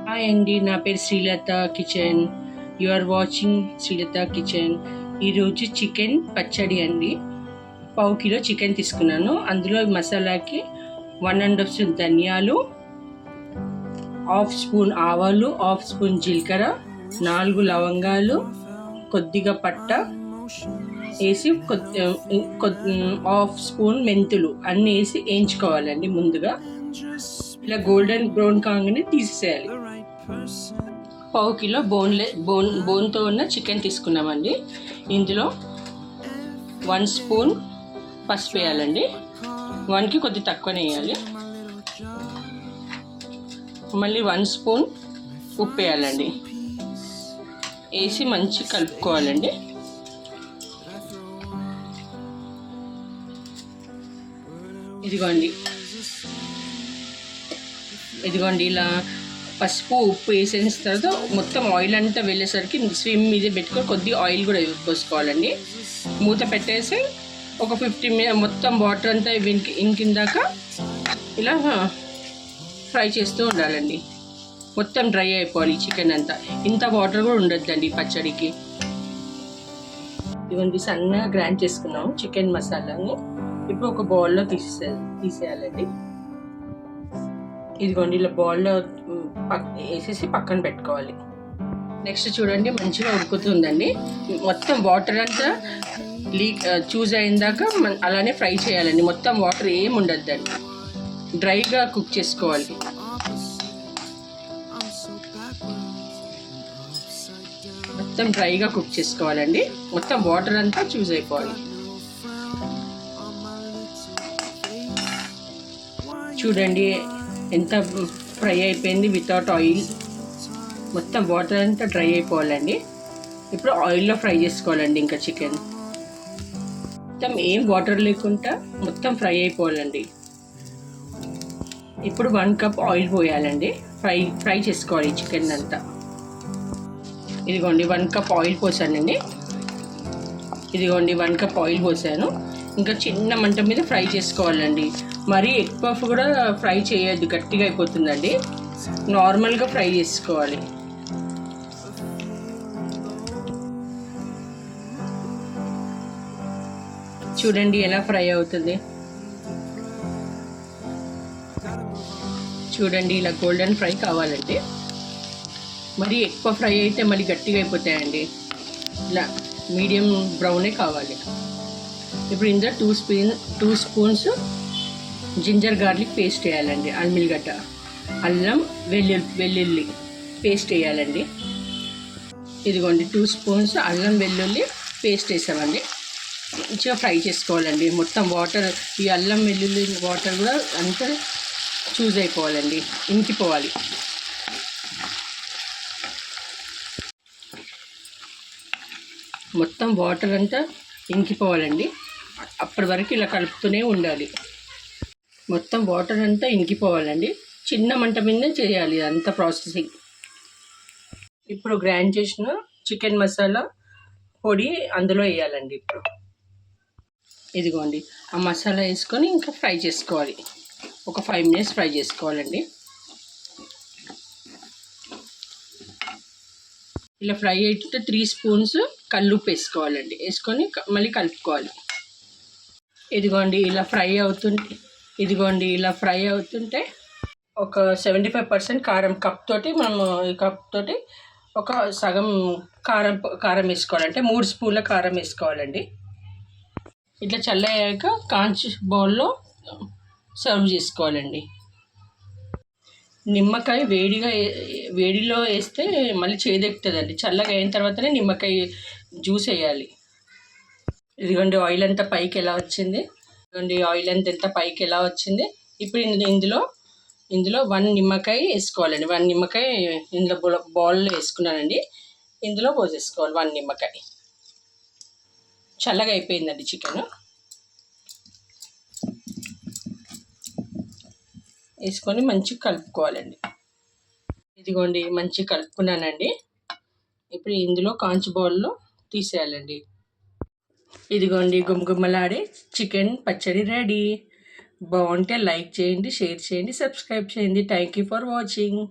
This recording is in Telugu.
హాయ్ అండి, నా పేరు Srilatha kitchen. You are watching Srilatha kitchen. ఈరోజు చికెన్ పచ్చడి అండి. 1/2 కిలో చికెన్ తీసుకున్నాను. అందులో మసాలాకి 1½ స్పూన్ ధనియాలు, 1/2 స్పూన్ ఆవాలు, 1/2 స్పూన్ జీలకర్ర, 4 లవంగాలు, కొద్దిగా పట్ట వేసి 1/2 స్పూన్ మెంతులు అన్నీ వేసి వేయించుకోవాలండి. ముందుగా ఇలా గోల్డెన్ బ్రౌన్ కాగానే తీసేయాలి. 1/2 కిలో బోన్తో ఉన్న చికెన్ తీసుకున్నామండి. ఇందులో 1 స్పూన్ పసుపు వేయాలండి. 1కి కొద్ది తక్కువనే వేయాలి. మళ్ళీ 1 స్పూన్ ఉప్పు వేయాలండి. వేసి మంచి కలుపుకోవాలండి. ఇదిగోండి ఇలా పసుపు ఉప్పు వేసేసిన తర్వాత మొత్తం ఆయిల్ అంతా వెళ్ళేసరికి స్విమ్ మీద పెట్టుకొని కొద్దిగా ఆయిల్ కూడా పోసుకోవాలండి. మూత పెట్టేసి ఒక 15 మినిట్స్ మొత్తం వాటర్ అంతా ఇంకిందాక ఇలా ఫ్రై చేస్తూ ఉండాలండి. మొత్తం డ్రై అయిపోవాలి చికెన్ అంతా. ఇంత వాటర్ కూడా ఉండొద్దండి పచ్చడికి. ఇవన్నీ సన్నగా గ్రైండ్ చేసుకున్నాము చికెన్ మసాలాని. ఇప్పుడు ఒక బౌల్లో తీసేయాలండి. ఇదిగోండి ఇలా బౌల్లో వేసేసి పక్కన పెట్టుకోవాలి. నెక్స్ట్ చూడండి, మంచిగా ఉడుకుతుందండి. మొత్తం వాటర్ అంతా చూజ్ అయిందాక అలానే ఫ్రై చేయాలండి. మొత్తం వాటర్ ఏమి ఉండద్దండి, డ్రైగా కుక్ చేసుకోవాలి. మొత్తం డ్రైగా కుక్ చేసుకోవాలండి. మొత్తం వాటర్ అంతా చూజ్ అయిపోవాలి. చూడండి ఎంత ఫ్రై అయిపోయింది వితౌట్ ఆయిల్. మొత్తం వాటర్ అంతా డ్రై అయిపోవాలండి. ఇప్పుడు ఆయిల్లో ఫ్రై చేసుకోవాలండి. ఇంకా చికెన్ మొత్తం ఏం వాటర్ లేకుండా మొత్తం ఫ్రై అయిపోవాలండి. ఇప్పుడు 1 కప్ ఆయిల్ పోయాలండి. ఫ్రై చేసుకోవాలి చికెన్ అంతా. ఇదిగోండి 1 కప్ ఆయిల్ పోసానండి. 1 కప్ ఆయిల్ పోసాను. ఇంకా చిన్న మంట మీద ఫ్రై చేసుకోవాలండి. మరీ ఎక్కువ కూడా ఫ్రై చేయొద్దు, గట్టిగా అయిపోతుందండి. నార్మల్గా ఫ్రై చేసుకోవాలి. చూడండి ఎలా ఫ్రై అవుతుంది. చూడండి ఇలా గోల్డెన్ ఫ్రై కావాలండి. మరి ఎక్కువ ఫ్రై అయితే మళ్ళీ గట్టిగా అయిపోతాయండి. ఇలా మీడియం బ్రౌనే కావాలి. ఇప్పుడు ఇందులో 2 స్పూన్స్ జింజర్ గార్లిక్ పేస్ట్ వేయాలండి. అల్లిగడ్డ, అల్లం వెల్లుల్లి పేస్ట్ వేయాలండి. ఇదిగోండి 2 స్పూన్స్ అల్లం వెల్లుల్లి పేస్ట్ వేసామండి. మంచిగా ఫ్రై చేసుకోవాలండి. మొత్తం వాటర్, ఈ అల్లం వెల్లుల్లి వాటర్ కూడా అంతా చూజ్ అయిపోవాలండి, ఇంకిపోవాలి. మొత్తం వాటర్ అంతా ఇంకిపోవాలండి. అప్పటి వరకు ఇలా కలుపుతూనే ఉండాలి. మొత్తం వాటర్ అంతా ఇంకిపోవాలండి. చిన్న మంట మీదనే చేయాలి అంత ప్రాసెసింగ్. ఇప్పుడు గ్రైండ్ చేసిన చికెన్ మసాలా పొడి అందులో వేయాలండి. ఇప్పుడు ఇదిగోండి ఆ మసాలా వేసుకొని ఇంకా ఫ్రై చేసుకోవాలి. ఒక 5 మినిట్స్ ఫ్రై చేసుకోవాలండి. ఇలా ఫ్రై అయితే 3 స్పూన్స్ కల్లుప్పు వేసుకోవాలండి. వేసుకొని మళ్ళీ కలుపుకోవాలి. ఇదిగోండి ఇలా ఫ్రై అవుతుంటే ఒక 75% కారం, ఈ కప్ తోటి ఒక సగం కారం వేసుకోవాలంటే 3 స్పూన్ల కారం వేసుకోవాలండి. ఇట్లా చల్లయ్యాక కాంచి బౌల్లో సర్వ్ చేసుకోవాలండి. నిమ్మకాయ వేడిలో వేస్తే మళ్ళీ చేదెక్కుతుందండి. చల్లగా అయిన తర్వాతనే నిమ్మకాయ జ్యూస్ వేయాలి. ఇదిగోండి ఆయిల్ అంతా పైకి ఎలా వచ్చింది. ఇప్పుడు ఇందులో 1 నిమ్మకాయ వేసుకోవాలండి. 1 నిమ్మకాయ ఇందులో బౌల్లో వేసుకున్నానండి. ఇందులో పోసేసుకోవాలి 1 నిమ్మకాయ. చల్లగా అయిపోయిందండి చికెన్. వేసుకొని మంచిగా కలుపుకోవాలండి. ఇదిగోండి మంచిగా కలుపుకున్నానండి. ఇప్పుడు ఇందులో కాంచి బౌల్లో తీసేయాలండి. ఇదిగోండి గుమగుమలాడే చికెన్ పచ్చడి రెడీ. బాగుంటే లైక్ చేయండి, షేర్ చేయండి, సబ్స్క్రైబ్ చేయండి. Thank you for watching.